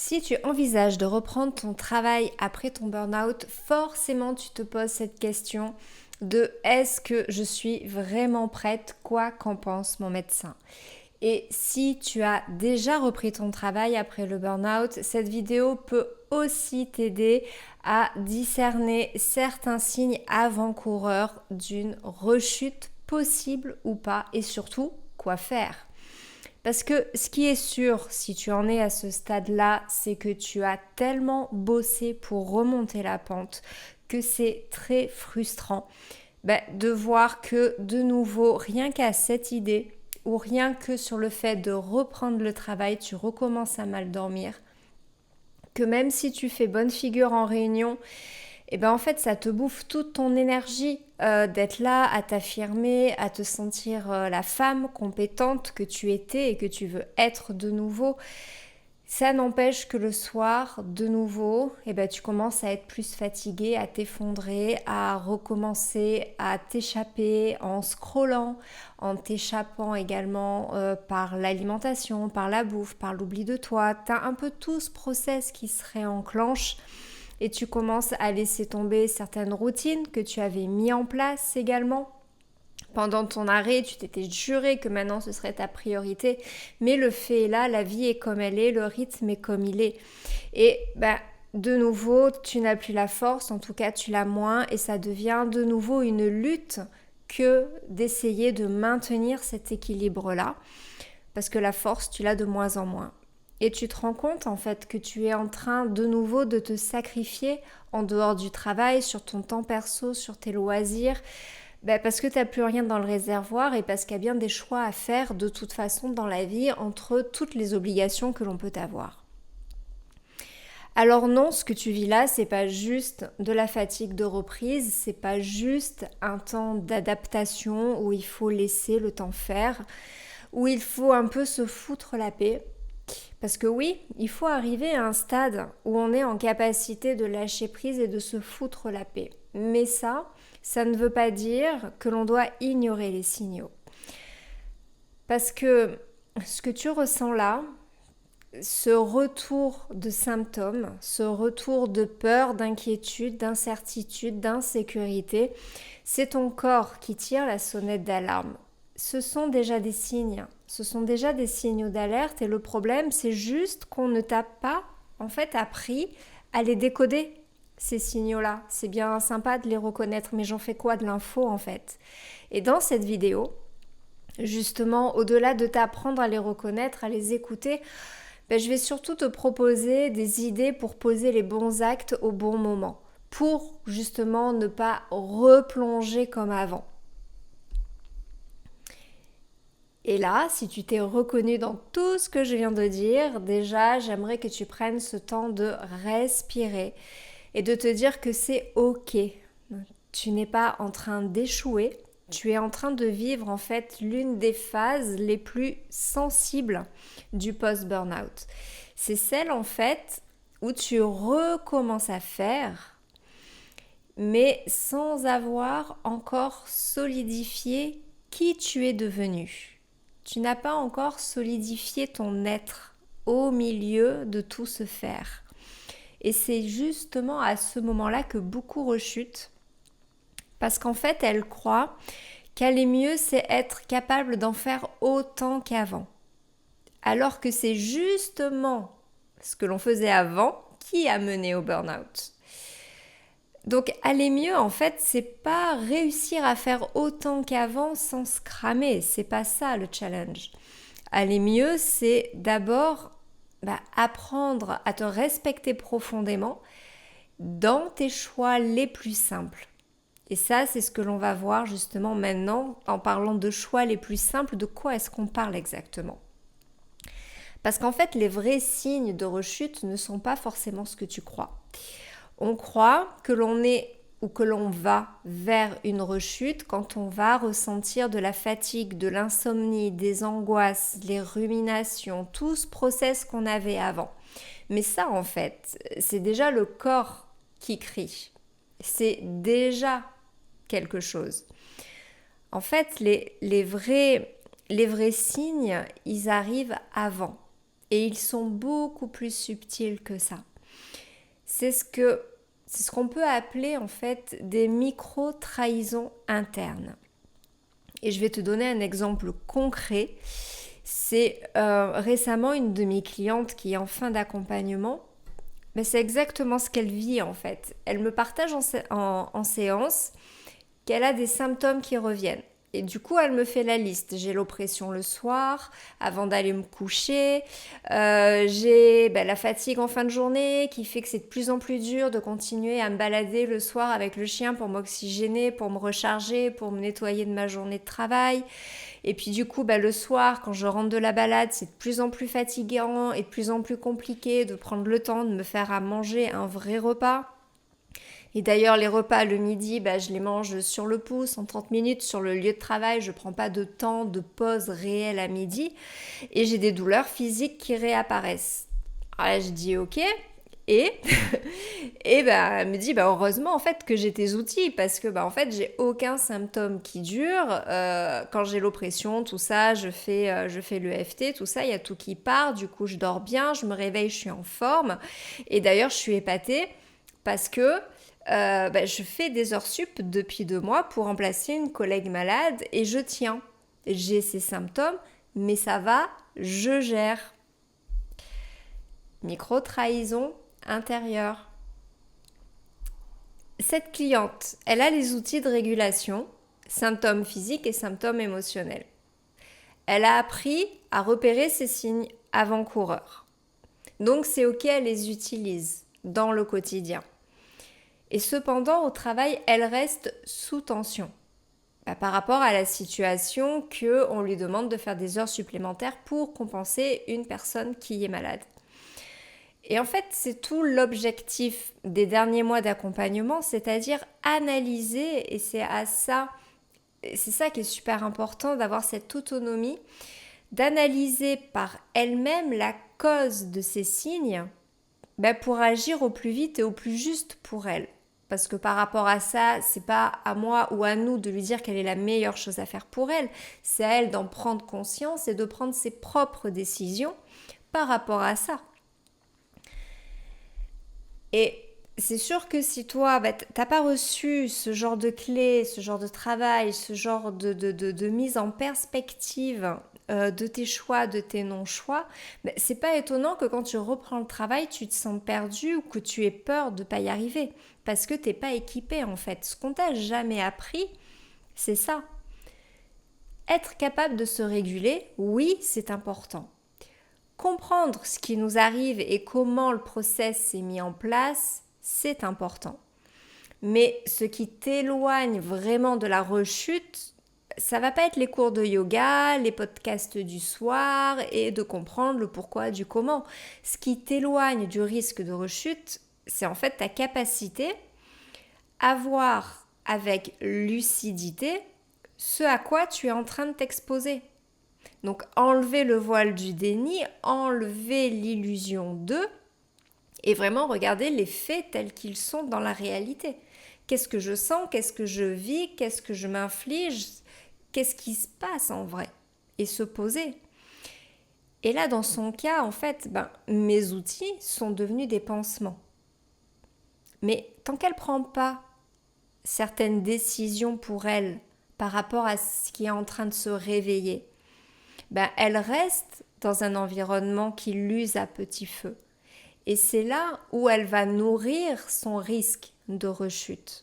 Si tu envisages de reprendre ton travail après ton burn-out, forcément tu te poses cette question de est-ce que je suis vraiment prête, quoi qu'en pense mon médecin? Et si tu as déjà repris ton travail après le burn-out, cette vidéo peut aussi t'aider à discerner certains signes avant-coureurs d'une rechute possible ou pas et surtout quoi faire. Parce que ce qui est sûr, si tu en es à ce stade-là, c'est que tu as tellement bossé pour remonter la pente que c'est très frustrant de voir que de nouveau, rien qu'à cette idée ou rien que sur le fait de reprendre le travail, tu recommences à mal dormir. Que même si tu fais bonne figure en réunion, en fait ça te bouffe toute ton énergie d'être là, à t'affirmer, à te sentir la femme compétente que tu étais et que tu veux être de nouveau. Ça n'empêche que le soir, de nouveau, tu commences à être plus fatigué, à t'effondrer, à recommencer à t'échapper en scrollant, en t'échappant également par l'alimentation, par la bouffe, par l'oubli de toi. Tu as un peu tout ce process qui se réenclenche et tu commences à laisser tomber certaines routines que tu avais mis en place également. Pendant ton arrêt, tu t'étais juré que maintenant ce serait ta priorité, mais le fait est là, la vie est comme elle est, le rythme est comme il est. Et de nouveau, tu n'as plus la force, en tout cas tu l'as moins, et ça devient de nouveau une lutte que d'essayer de maintenir cet équilibre-là, parce que la force, tu l'as de moins en moins. Et tu te rends compte en fait que tu es en train de nouveau de te sacrifier en dehors du travail, sur ton temps perso, sur tes loisirs, parce que tu n'as plus rien dans le réservoir et parce qu'il y a bien des choix à faire de toute façon dans la vie entre toutes les obligations que l'on peut avoir. Alors non, ce que tu vis là, c'est pas juste de la fatigue de reprise, c'est pas juste un temps d'adaptation où il faut laisser le temps faire, où il faut un peu se foutre la paix. Parce que oui, il faut arriver à un stade où on est en capacité de lâcher prise et de se foutre la paix. Mais ça ne veut pas dire que l'on doit ignorer les signaux. Parce que ce que tu ressens là, ce retour de symptômes, ce retour de peur, d'inquiétude, d'incertitude, d'insécurité, c'est ton corps qui tire la sonnette d'alarme. Ce sont déjà des signes, ce sont déjà des signaux d'alerte et le problème c'est juste qu'on ne t'a pas en fait appris à les décoder, ces signaux-là. C'est bien sympa de les reconnaître, mais j'en fais quoi de l'info en fait? Et dans cette vidéo, justement, au-delà de t'apprendre à les reconnaître, à les écouter, je vais surtout te proposer des idées pour poser les bons actes au bon moment, pour justement ne pas replonger comme avant. Et là, si tu t'es reconnu dans tout ce que je viens de dire, déjà, j'aimerais que tu prennes ce temps de respirer et de te dire que c'est ok. Tu n'es pas en train d'échouer, tu es en train de vivre en fait l'une des phases les plus sensibles du post-burnout. C'est celle en fait où tu recommences à faire, mais sans avoir encore solidifié qui tu es devenu. Tu n'as pas encore solidifié ton être au milieu de tout ce faire. Et c'est justement à ce moment-là que beaucoup rechutent, parce qu'en fait, elles croient qu'aller mieux, c'est être capable d'en faire autant qu'avant. Alors que c'est justement ce que l'on faisait avant qui a mené au burn-out. Donc aller mieux, en fait, c'est pas réussir à faire autant qu'avant sans se cramer. C'est pas ça le challenge. Aller mieux, c'est d'abord apprendre à te respecter profondément dans tes choix les plus simples. Et ça, c'est ce que l'on va voir justement maintenant en parlant de choix les plus simples. De quoi est-ce qu'on parle exactement? Parce qu'en fait, les vrais signes de rechute ne sont pas forcément ce que tu crois. On croit que l'on est ou que l'on va vers une rechute quand on va ressentir de la fatigue, de l'insomnie, des angoisses, les ruminations, tout ce process qu'on avait avant. Mais ça, en fait, c'est déjà le corps qui crie. C'est déjà quelque chose. En fait, les vrais signes, ils arrivent avant. Et ils sont beaucoup plus subtils que ça. C'est ce qu'on peut appeler en fait des micro-trahisons internes. Et je vais te donner un exemple concret. C'est récemment une de mes clientes qui est en fin d'accompagnement. Mais c'est exactement ce qu'elle vit en fait. Elle me partage en séance qu'elle a des symptômes qui reviennent. Et du coup, elle me fait la liste. J'ai l'oppression le soir, avant d'aller me coucher. J'ai la fatigue en fin de journée qui fait que c'est de plus en plus dur de continuer à me balader le soir avec le chien pour m'oxygéner, pour me recharger, pour me nettoyer de ma journée de travail. Et puis du coup, le soir, quand je rentre de la balade, c'est de plus en plus fatigant et de plus en plus compliqué de prendre le temps de me faire à manger un vrai repas. Et d'ailleurs, les repas le midi, je les mange sur le pouce, en 30 minutes, sur le lieu de travail. Je ne prends pas de temps de pause réelle à midi. Et j'ai des douleurs physiques qui réapparaissent. Alors là, je dis ok. Et, elle me dit heureusement en fait que j'ai tes outils parce que en fait j'ai aucun symptôme qui dure. Quand j'ai l'oppression, tout ça, je fais l'EFT, tout ça, il y a tout qui part. Du coup, je dors bien, je me réveille, je suis en forme. Et d'ailleurs, je suis épatée parce que je fais des heures sup depuis 2 mois pour remplacer une collègue malade et je tiens. J'ai ces symptômes, mais ça va, je gère. Micro-trahison intérieure. Cette cliente, elle a les outils de régulation, symptômes physiques et symptômes émotionnels. Elle a appris à repérer ces signes avant-coureurs. Donc c'est ok, elle les utilise dans le quotidien. Et cependant, au travail, elle reste sous tension par rapport à la situation qu'on lui demande de faire des heures supplémentaires pour compenser une personne qui est malade. Et en fait, c'est tout l'objectif des derniers mois d'accompagnement, c'est-à-dire analyser, et c'est ça qui est super important, d'avoir cette autonomie, d'analyser par elle-même la cause de ces signes pour agir au plus vite et au plus juste pour elle. Parce que par rapport à ça, c'est pas à moi ou à nous de lui dire quelle est la meilleure chose à faire pour elle, c'est à elle d'en prendre conscience et de prendre ses propres décisions par rapport à ça. Et c'est sûr que si toi, t'as pas reçu ce genre de clé, ce genre de travail, ce genre de mise en perspective de tes choix, de tes non-choix, c'est pas étonnant que quand tu reprends le travail, tu te sens perdu ou que tu aies peur de pas y arriver. Parce que t'es pas équipé en fait. Ce qu'on t'a jamais appris, c'est ça. Être capable de se réguler, oui, c'est important. Comprendre ce qui nous arrive et comment le process s'est mis en place, c'est important. Mais ce qui t'éloigne vraiment de la rechute, ça va pas être les cours de yoga, les podcasts du soir et de comprendre le pourquoi du comment. Ce qui t'éloigne du risque de rechute, c'est en fait ta capacité à voir avec lucidité ce à quoi tu es en train de t'exposer. Donc enlever le voile du déni, enlever l'illusion d'eux et vraiment regarder les faits tels qu'ils sont dans la réalité. Qu'est-ce que je sens, qu'est-ce que je vis, qu'est-ce que je m'inflige, qu'est-ce qui se passe en vrai et se poser. Et là, dans son cas, en fait, mes outils sont devenus des pansements. Mais tant qu'elle ne prend pas certaines décisions pour elle par rapport à ce qui est en train de se réveiller, elle reste dans un environnement qui l'use à petit feu. Et c'est là où elle va nourrir son risque de rechute.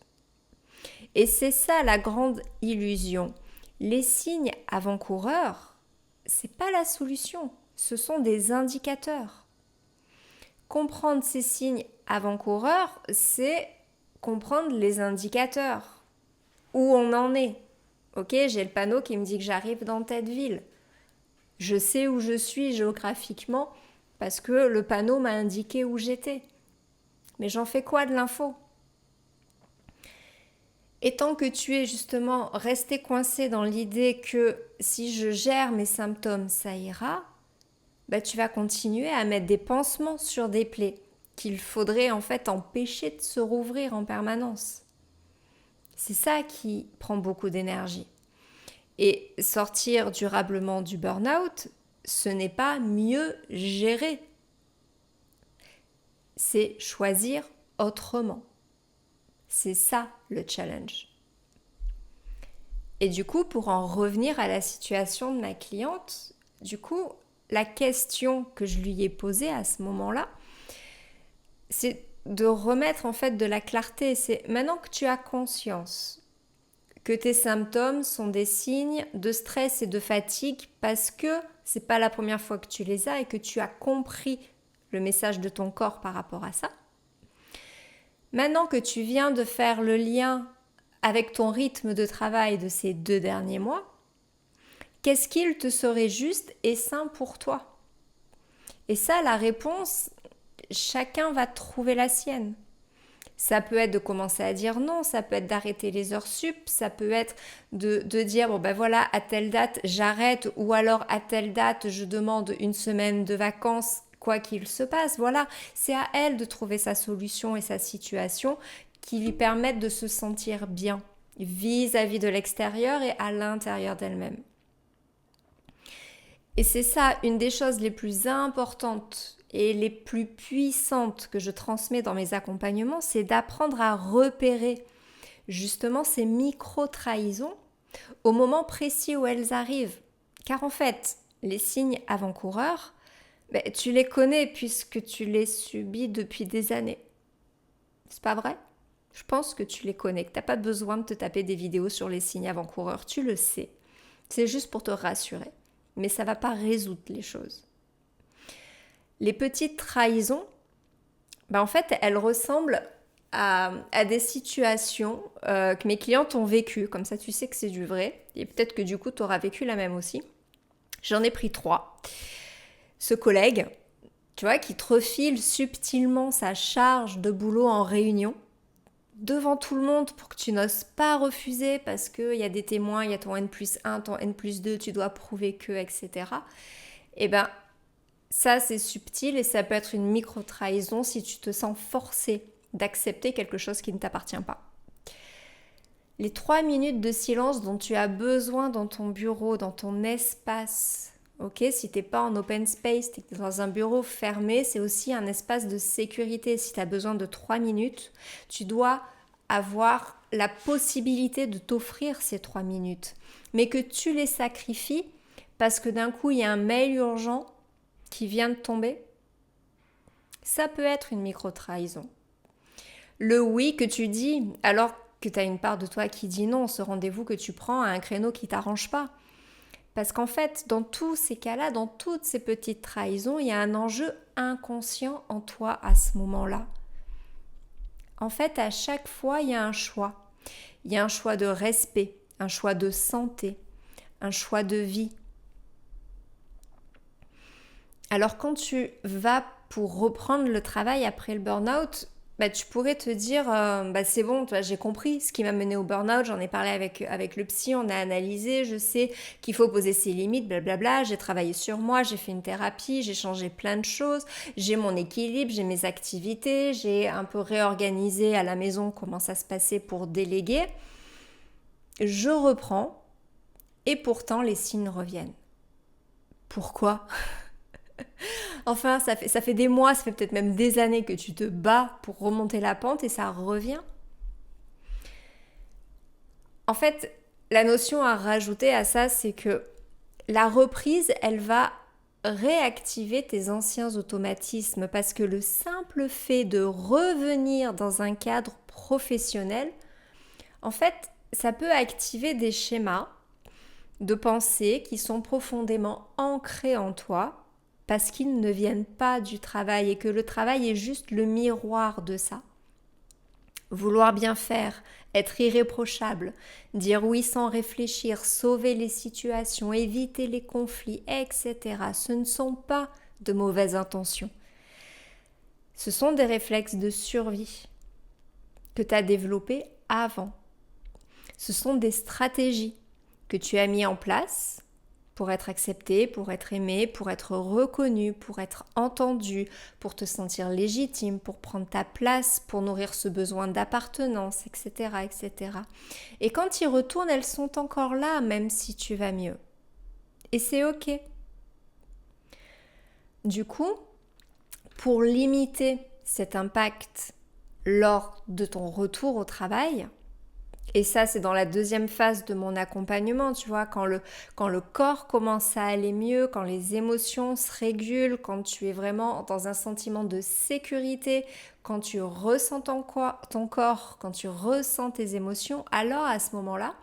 Et c'est ça la grande illusion. Les signes avant-coureurs, c'est pas la solution, ce sont des indicateurs. Comprendre ces signes avant-coureurs, c'est comprendre les indicateurs. Où on en est. Ok, j'ai le panneau qui me dit que j'arrive dans telle ville. Je sais où je suis géographiquement parce que le panneau m'a indiqué où j'étais. Mais j'en fais quoi de l'info ? Et tant que tu es justement resté coincé dans l'idée que si je gère mes symptômes, ça ira, tu vas continuer à mettre des pansements sur des plaies qu'il faudrait en fait empêcher de se rouvrir en permanence. C'est ça qui prend beaucoup d'énergie. Et sortir durablement du burn-out, ce n'est pas mieux gérer, c'est choisir autrement. C'est ça le challenge. Et du coup, pour en revenir à la situation de ma cliente, du coup, la question que je lui ai posée à ce moment-là, c'est de remettre en fait de la clarté. C'est maintenant que tu as conscience que tes symptômes sont des signes de stress et de fatigue parce que c'est pas la première fois que tu les as et que tu as compris le message de ton corps par rapport à ça. Maintenant que tu viens de faire le lien avec ton rythme de travail de ces 2 derniers mois, qu'est-ce qu'il te serait juste et sain pour toi? Et ça, la réponse, chacun va trouver la sienne. Ça peut être de commencer à dire non, ça peut être d'arrêter les heures sup, ça peut être de dire bon ben voilà, à telle date j'arrête, ou alors à telle date je demande une semaine de vacances, quoi qu'il se passe. Voilà, c'est à elle de trouver sa solution et sa situation qui lui permettent de se sentir bien vis-à-vis de l'extérieur et à l'intérieur d'elle-même. Et c'est ça, une des choses les plus importantes et les plus puissantes que je transmets dans mes accompagnements, c'est d'apprendre à repérer justement ces micro-trahisons au moment précis où elles arrivent. Car en fait, les signes avant-coureurs, tu les connais puisque tu les subis depuis des années. C'est pas vrai? Je pense que tu les connais, que tu n'as pas besoin de te taper des vidéos sur les signes avant-coureurs, tu le sais. C'est juste pour te rassurer. Mais ça ne va pas résoudre les choses. Les petites trahisons, en fait, elles ressemblent à des situations que mes clientes ont vécues. Comme ça, tu sais que c'est du vrai. Et peut-être que du coup, tu auras vécu la même aussi. J'en ai pris 3. Ce collègue, tu vois, qui te refile subtilement sa charge de boulot en réunion devant tout le monde pour que tu n'oses pas refuser parce qu'il y a des témoins, il y a ton N+1, ton N+2, tu dois prouver que, etc. Et ça c'est subtil et ça peut être une micro-trahison si tu te sens forcé d'accepter quelque chose qui ne t'appartient pas. Les 3 minutes de silence dont tu as besoin dans ton bureau, dans ton espace, ok, si tu n'es pas en open space, tu es dans un bureau fermé, c'est aussi un espace de sécurité. Si tu as besoin de 3 minutes, tu dois avoir la possibilité de t'offrir ces 3 minutes. Mais que tu les sacrifies parce que d'un coup, il y a un mail urgent qui vient de tomber, ça peut être une micro-trahison. Le oui que tu dis alors que tu as une part de toi qui dit non, ce rendez-vous que tu prends à un créneau qui ne t'arrange pas. Parce qu'en fait, dans tous ces cas-là, dans toutes ces petites trahisons, il y a un enjeu inconscient en toi à ce moment-là. En fait, à chaque fois, il y a un choix. Il y a un choix de respect, un choix de santé, un choix de vie. Alors quand tu vas pour reprendre le travail après le burn-out, tu pourrais te dire c'est bon, j'ai compris ce qui m'a mené au burn-out, j'en ai parlé avec le psy, on a analysé, je sais qu'il faut poser ses limites, blablabla, j'ai travaillé sur moi, j'ai fait une thérapie, j'ai changé plein de choses, j'ai mon équilibre, j'ai mes activités, j'ai un peu réorganisé à la maison comment ça se passait pour déléguer. Je reprends et pourtant les signes reviennent. Pourquoi ? Enfin, ça fait des mois, ça fait peut-être même des années que tu te bats pour remonter la pente et ça revient. En fait, la notion à rajouter à ça, c'est que la reprise, elle va réactiver tes anciens automatismes parce que le simple fait de revenir dans un cadre professionnel, en fait, ça peut activer des schémas de pensée qui sont profondément ancrés en toi parce qu'ils ne viennent pas du travail et que le travail est juste le miroir de ça. Vouloir bien faire, être irréprochable, dire oui sans réfléchir, sauver les situations, éviter les conflits, etc. Ce ne sont pas de mauvaises intentions. Ce sont des réflexes de survie que tu as développés avant. Ce sont des stratégies que tu as mis en place pour être accepté, pour être aimé, pour être reconnu, pour être entendu, pour te sentir légitime, pour prendre ta place, pour nourrir ce besoin d'appartenance, etc., etc. Et quand tu y retournes, elles sont encore là, même si tu vas mieux. Et c'est ok. Du coup, pour limiter cet impact lors de ton retour au travail, et ça c'est dans la deuxième phase de mon accompagnement, tu vois, quand le corps commence à aller mieux, quand les émotions se régulent, quand tu es vraiment dans un sentiment de sécurité, quand tu ressens ton corps, quand tu ressens tes émotions, alors à ce moment-là,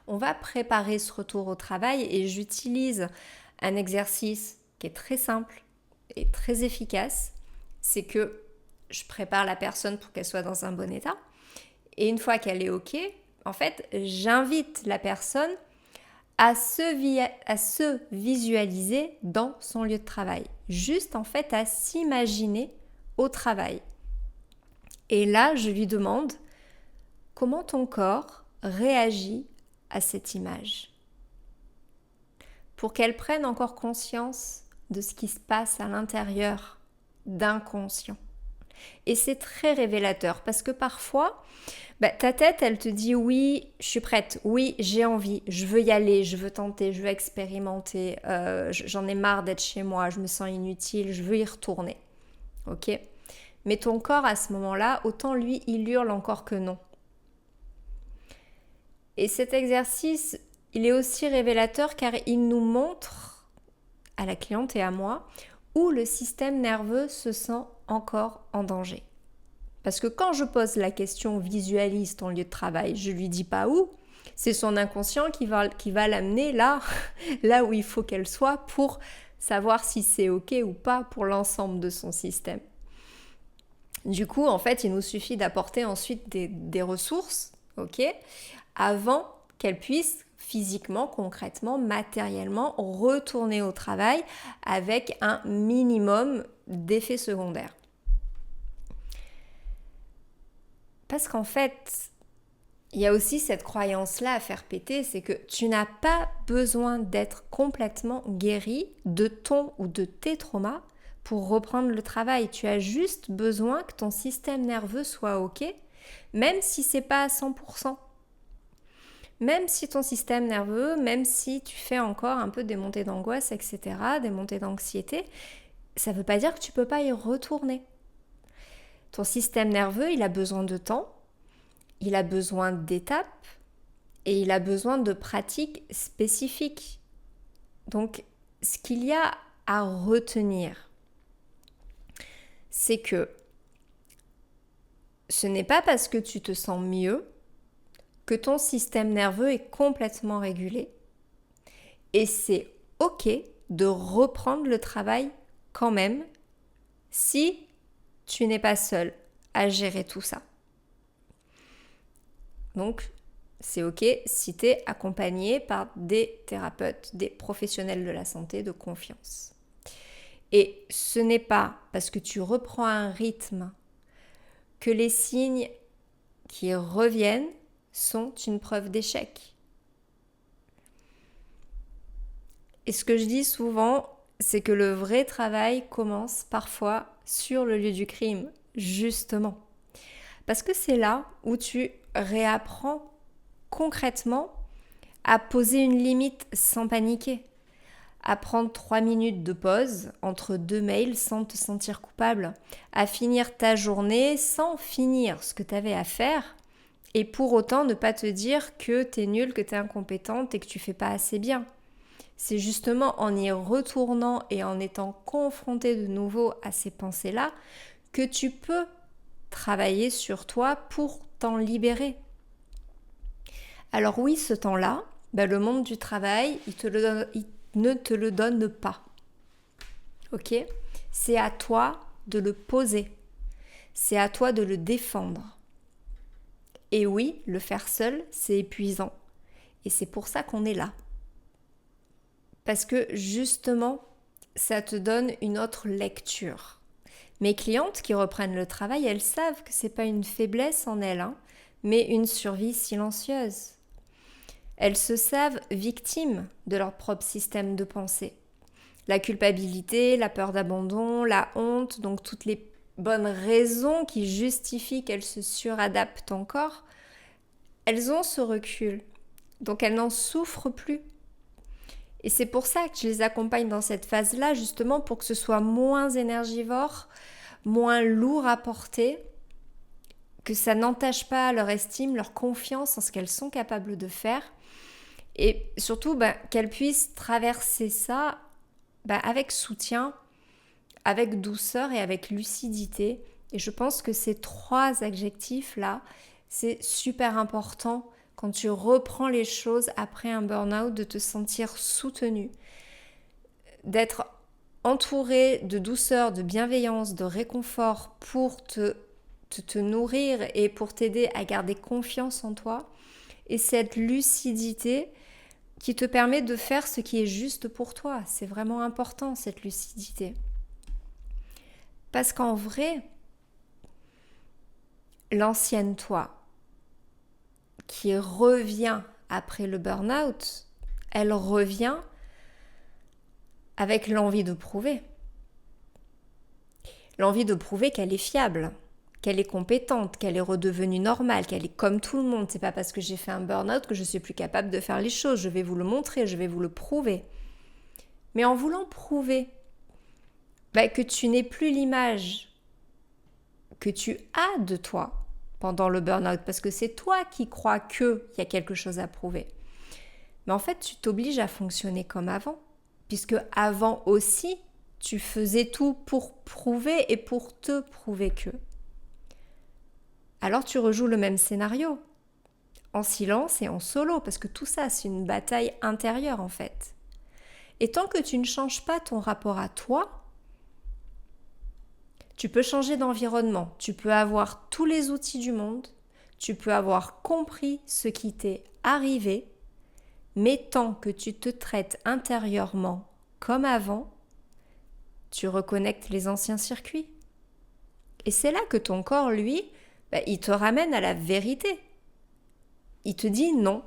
on va préparer ce retour au travail et j'utilise un exercice qui est très simple et très efficace. C'est que je prépare la personne pour qu'elle soit dans un bon état. Et une fois qu'elle est OK, en fait, j'invite la personne à se visualiser dans son lieu de travail. Juste en fait à s'imaginer au travail. Et là, je lui demande comment ton corps réagit à cette image. Pour qu'elle prenne encore conscience de ce qui se passe à l'intérieur d'inconscient. Et c'est très révélateur parce que parfois, ta tête, elle te dit oui, je suis prête, oui, j'ai envie, je veux y aller, je veux tenter, je veux expérimenter, j'en ai marre d'être chez moi, je me sens inutile, je veux y retourner. Ok ? Mais ton corps, à ce moment-là, autant lui, il hurle encore que non. Et cet exercice, il est aussi révélateur car il nous montre, à la cliente et à moi, où le système nerveux se sent encore en danger. Parce que quand je pose la question visualise ton lieu de travail, je lui dis pas où, c'est son inconscient qui va l'amener là où il faut qu'elle soit pour savoir si c'est ok ou pas pour l'ensemble de son système. Du coup, en fait, il nous suffit d'apporter ensuite des ressources, ok, avant qu'elle puisse physiquement, concrètement, matériellement retourner au travail avec un minimum d'effets secondaires. Parce qu'en fait, il y a aussi cette croyance-là à faire péter, c'est que tu n'as pas besoin d'être complètement guéri de ton ou de tes traumas pour reprendre le travail. Tu as juste besoin que ton système nerveux soit OK, même si c'est pas à 100%. Même si ton système nerveux, même si tu fais encore un peu des montées d'angoisse, etc., des montées d'anxiété, ça ne veut pas dire que tu ne peux pas y retourner. Ton système nerveux, il a besoin de temps, il a besoin d'étapes et il a besoin de pratiques spécifiques. Donc, ce qu'il y a à retenir, c'est que ce n'est pas parce que tu te sens mieux que ton système nerveux est complètement régulé. Et c'est OK de reprendre le travail quand même si tu n'es pas seul à gérer tout ça. Donc, c'est OK si tu es accompagné par des thérapeutes, des professionnels de la santé de confiance. Et ce n'est pas parce que tu reprends un rythme que les signes qui reviennent sont une preuve d'échec. Et ce que je dis souvent, c'est que le vrai travail commence parfois sur le lieu du crime, justement. Parce que c'est là où tu réapprends concrètement à poser une limite sans paniquer, à prendre 3 minutes de pause entre 2 mails sans te sentir coupable, à finir ta journée sans finir ce que tu avais à faire et pour autant ne pas te dire que tu es nulle, que tu es incompétente et que tu fais pas assez bien. C'est justement en y retournant et en étant confronté de nouveau à ces pensées-là que tu peux travailler sur toi pour t'en libérer. Alors oui, ce temps-là, le monde du travail, il ne te le donne pas. Ok ? C'est à toi de le poser. C'est à toi de le défendre. Et oui, le faire seul, c'est épuisant. Et c'est pour ça qu'on est là. Parce que justement, ça te donne une autre lecture. Mes clientes qui reprennent le travail, elles savent que c'est pas une faiblesse en elles, mais une survie silencieuse. Elles se savent victimes de leur propre système de pensée. La culpabilité, la peur d'abandon, la honte, donc toutes les bonnes raisons qui justifient qu'elles se suradaptent encore, elles ont ce recul. Donc elles n'en souffrent plus. Et c'est pour ça que je les accompagne dans cette phase-là, justement pour que ce soit moins énergivore, moins lourd à porter, que ça n'entache pas leur estime, leur confiance en ce qu'elles sont capables de faire. Et surtout, qu'elles puissent traverser ça avec soutien, avec douceur et avec lucidité. Et je pense que ces 3 adjectifs-là, c'est super important quand tu reprends les choses après un burn-out, de te sentir soutenu, d'être entouré de douceur, de bienveillance, de réconfort pour te nourrir et pour t'aider à garder confiance en toi. Et cette lucidité qui te permet de faire ce qui est juste pour toi. C'est vraiment important, cette lucidité. Parce qu'en vrai, l'ancienne toi qui revient après le burn-out, elle revient avec l'envie de prouver. L'envie de prouver qu'elle est fiable, qu'elle est compétente, qu'elle est redevenue normale, qu'elle est comme tout le monde. C'est pas parce que j'ai fait un burn-out que je suis plus capable de faire les choses. Je vais vous le montrer, je vais vous le prouver. Mais en voulant prouver que tu n'es plus l'image que tu as de toi pendant le burn-out, parce que c'est toi qui crois qu'il y a quelque chose à prouver. Mais en fait, tu t'obliges à fonctionner comme avant, puisque avant aussi, tu faisais tout pour prouver et pour te prouver que. Alors tu rejoues le même scénario, en silence et en solo, parce que tout ça, c'est une bataille intérieure en fait. Et tant que tu ne changes pas ton rapport à toi, tu peux changer d'environnement, tu peux avoir tous les outils du monde, tu peux avoir compris ce qui t'est arrivé, mais tant que tu te traites intérieurement comme avant, tu reconnectes les anciens circuits. Et c'est là que ton corps, lui, il te ramène à la vérité. Il te dit non.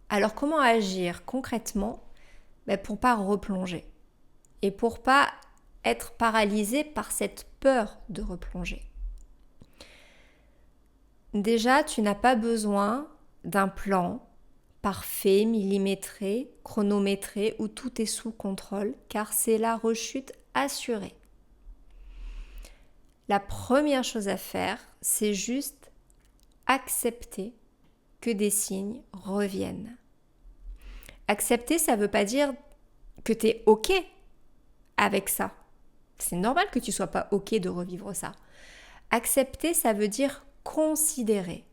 Alors comment agir concrètement pour pas replonger et pour pas être paralysé par cette peur de replonger. Déjà, tu n'as pas besoin d'un plan parfait, millimétré, chronométré, où tout est sous contrôle, car c'est la rechute assurée. La première chose à faire, c'est juste accepter que des signes reviennent. Accepter, ça ne veut pas dire que tu es OK avec ça. C'est normal que tu ne sois pas OK de revivre ça. Accepter, ça veut dire considérer.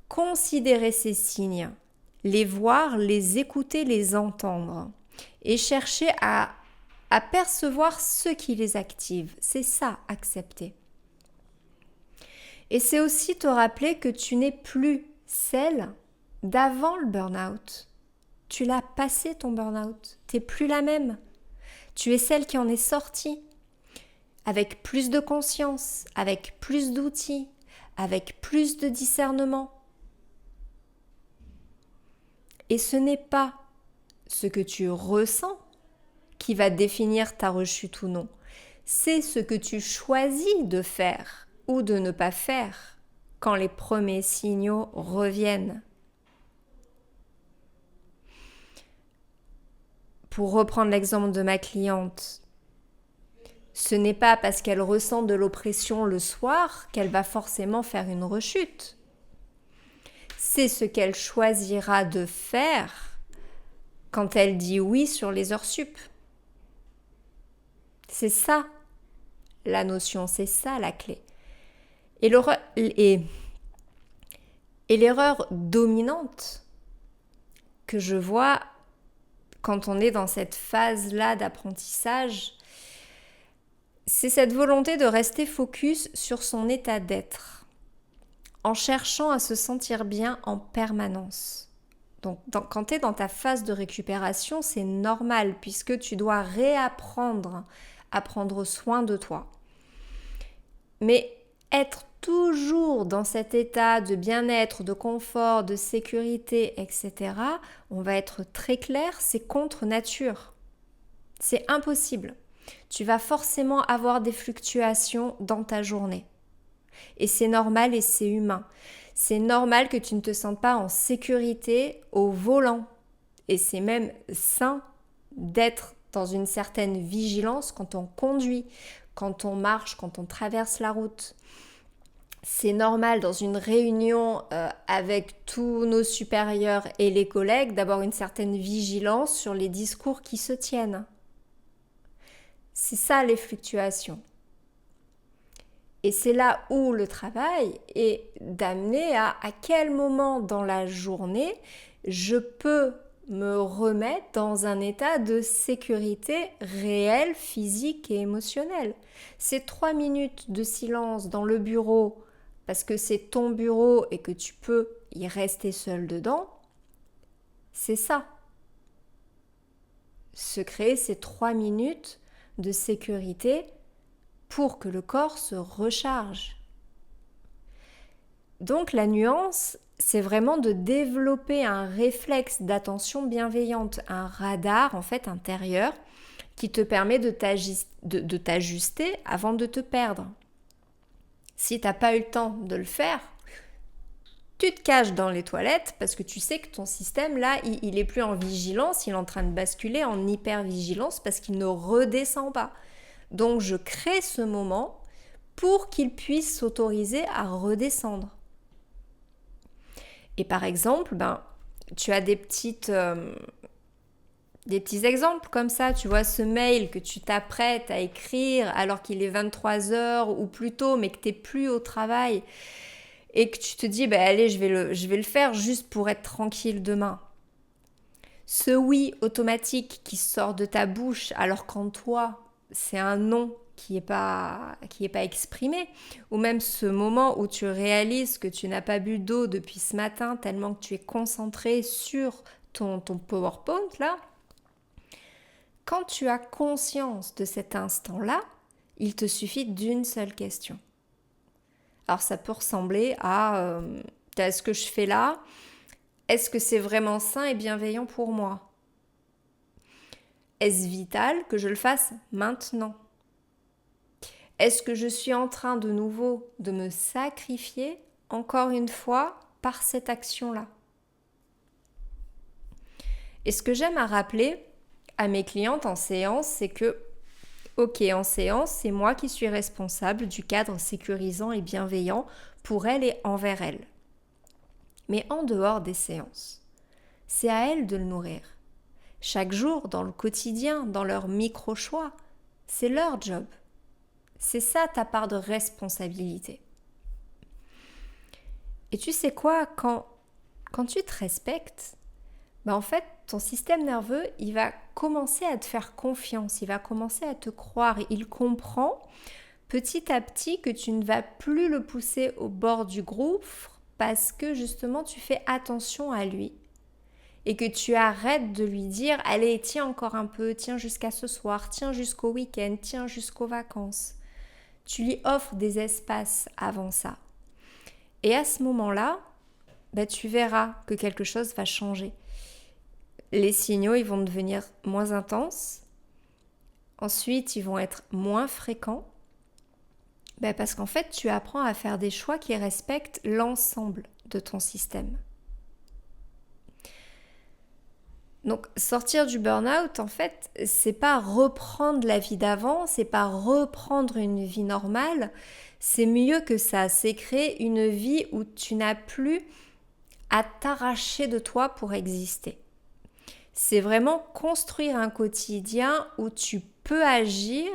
Considérer ces signes, les voir, les écouter, les entendre et chercher à percevoir ce qui les active. C'est ça, accepter. Et c'est aussi te rappeler que tu n'es plus celle d'avant le burn-out. Tu l'as passé ton burn-out. Tu n'es plus la même. Tu es celle qui en est sortie, avec plus de conscience, avec plus d'outils, avec plus de discernement. Et ce n'est pas ce que tu ressens qui va définir ta rechute ou non. C'est ce que tu choisis de faire ou de ne pas faire quand les premiers signaux reviennent. Pour reprendre l'exemple de ma cliente, ce n'est pas parce qu'elle ressent de l'oppression le soir qu'elle va forcément faire une rechute. C'est ce qu'elle choisira de faire quand elle dit oui sur les heures sup. C'est ça la notion, c'est ça la clé. Et l'erreur dominante que je vois quand on est dans cette phase-là d'apprentissage, c'est cette volonté de rester focus sur son état d'être, en cherchant à se sentir bien en permanence. Donc, quand tu es dans ta phase de récupération, c'est normal puisque tu dois réapprendre à prendre soin de toi. Mais être toujours dans cet état de bien-être, de confort, de sécurité, etc., on va être très clair, c'est contre nature. C'est impossible. Tu vas forcément avoir des fluctuations dans ta journée. Et c'est normal et c'est humain. C'est normal que tu ne te sentes pas en sécurité au volant. Et c'est même sain d'être dans une certaine vigilance quand on conduit, quand on marche, quand on traverse la route. C'est normal dans une réunion avec tous nos supérieurs et les collègues d'avoir une certaine vigilance sur les discours qui se tiennent. C'est ça les fluctuations. Et c'est là où le travail est d'amener à quel moment dans la journée je peux me remettre dans un état de sécurité réelle, physique et émotionnelle. Ces 3 minutes de silence dans le bureau, parce que c'est ton bureau et que tu peux y rester seul dedans, c'est ça. Se créer ces 3 minutes de sécurité pour que le corps se recharge. Donc la nuance, c'est vraiment de développer un réflexe d'attention bienveillante, un radar en fait intérieur qui te permet de t'ajuster avant de te perdre. Si tu n'as pas eu le temps de le faire, tu te caches dans les toilettes parce que tu sais que ton système là, il est plus en vigilance, il est en train de basculer en hypervigilance parce qu'il ne redescend pas. Donc je crée ce moment pour qu'il puisse s'autoriser à redescendre. Et par exemple, tu as des petits exemples comme ça. Tu vois ce mail que tu t'apprêtes à écrire alors qu'il est 23h ou plus tôt, mais que tu n'es plus au travail et que tu te dis, allez, je vais le faire juste pour être tranquille demain. Ce oui automatique qui sort de ta bouche alors qu'en toi, c'est un non qui est pas exprimé, ou même ce moment où tu réalises que tu n'as pas bu d'eau depuis ce matin tellement que tu es concentré sur ton PowerPoint là, quand tu as conscience de cet instant-là, il te suffit d'une seule question. Alors ça peut ressembler à est-ce que je fais là? Est-ce que c'est vraiment sain et bienveillant pour moi? Est-ce vital que je le fasse maintenant? Est-ce que je suis en train de nouveau de me sacrifier encore une fois par cette action-là? Et ce que j'aime à rappeler à mes clientes en séance, c'est que, ok, en séance, c'est moi qui suis responsable du cadre sécurisant et bienveillant pour elle et envers elle. Mais en dehors des séances, c'est à elle de le nourrir. Chaque jour, dans le quotidien, dans leur micro-choix, c'est leur job. C'est ça ta part de responsabilité. Et tu sais quoi, quand tu te respectes, en fait, ton système nerveux, il va commencer à te faire confiance, il va commencer à te croire. Il comprend petit à petit que tu ne vas plus le pousser au bord du gouffre parce que justement tu fais attention à lui. Et que tu arrêtes de lui dire « Allez, tiens encore un peu, tiens jusqu'à ce soir, tiens jusqu'au week-end, tiens jusqu'aux vacances ». Tu lui offres des espaces avant ça. Et à ce moment-là, tu verras que quelque chose va changer. Les signaux, ils vont devenir moins intenses. Ensuite, ils vont être moins fréquents. Parce qu'en fait, tu apprends à faire des choix qui respectent l'ensemble de ton système. Donc, sortir du burn-out, en fait, c'est pas reprendre la vie d'avant, c'est pas reprendre une vie normale, c'est mieux que ça, c'est créer une vie où tu n'as plus à t'arracher de toi pour exister. C'est vraiment construire un quotidien où tu peux agir,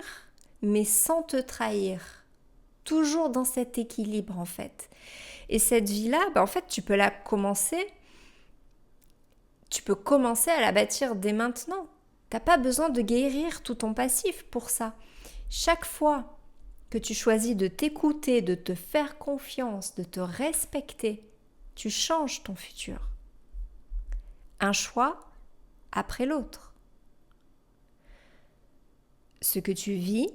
mais sans te trahir. Toujours dans cet équilibre, en fait. Et cette vie-là, en fait, tu peux commencer à la bâtir dès maintenant. Tu n'as pas besoin de guérir tout ton passif pour ça. Chaque fois que tu choisis de t'écouter, de te faire confiance, de te respecter, tu changes ton futur. Un choix après l'autre. Ce que tu vis,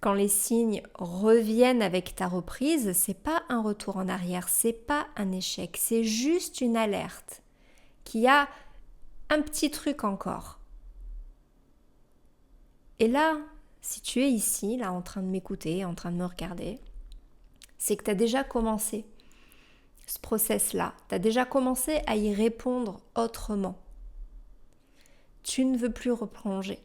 quand les signes reviennent avec ta reprise, c'est pas un retour en arrière, c'est pas un échec, c'est juste une alerte qui a un petit truc encore. Et là, si tu es ici, là en train de m'écouter, en train de me regarder, c'est que tu as déjà commencé ce process-là, tu as déjà commencé à y répondre autrement. Tu ne veux plus replonger.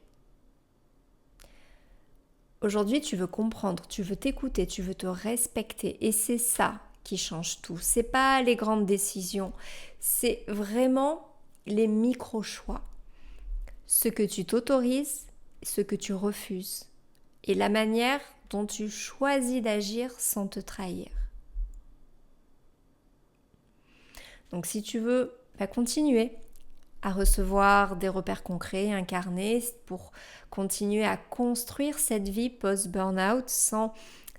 Aujourd'hui, tu veux comprendre, tu veux t'écouter, tu veux te respecter. Et c'est ça qui change tout. C'est pas les grandes décisions, c'est vraiment les micro-choix. Ce que tu t'autorises, ce que tu refuses. Et la manière dont tu choisis d'agir sans te trahir. Donc si tu veux continuer à recevoir des repères concrets, incarnés, pour continuer à construire cette vie post-burnout sans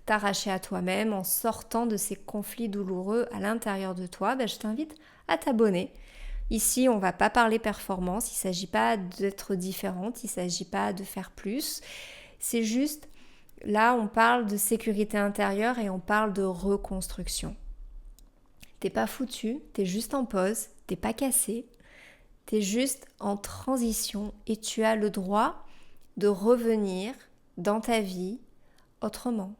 t'arracher à toi-même, en sortant de ces conflits douloureux à l'intérieur de toi, je t'invite à t'abonner. Ici, on ne va pas parler performance, il ne s'agit pas d'être différente, il ne s'agit pas de faire plus. C'est juste, là, on parle de sécurité intérieure et on parle de reconstruction. T'es pas foutu, t'es juste en pause, t'es pas cassé, t'es juste en transition et tu as le droit de revenir dans ta vie autrement.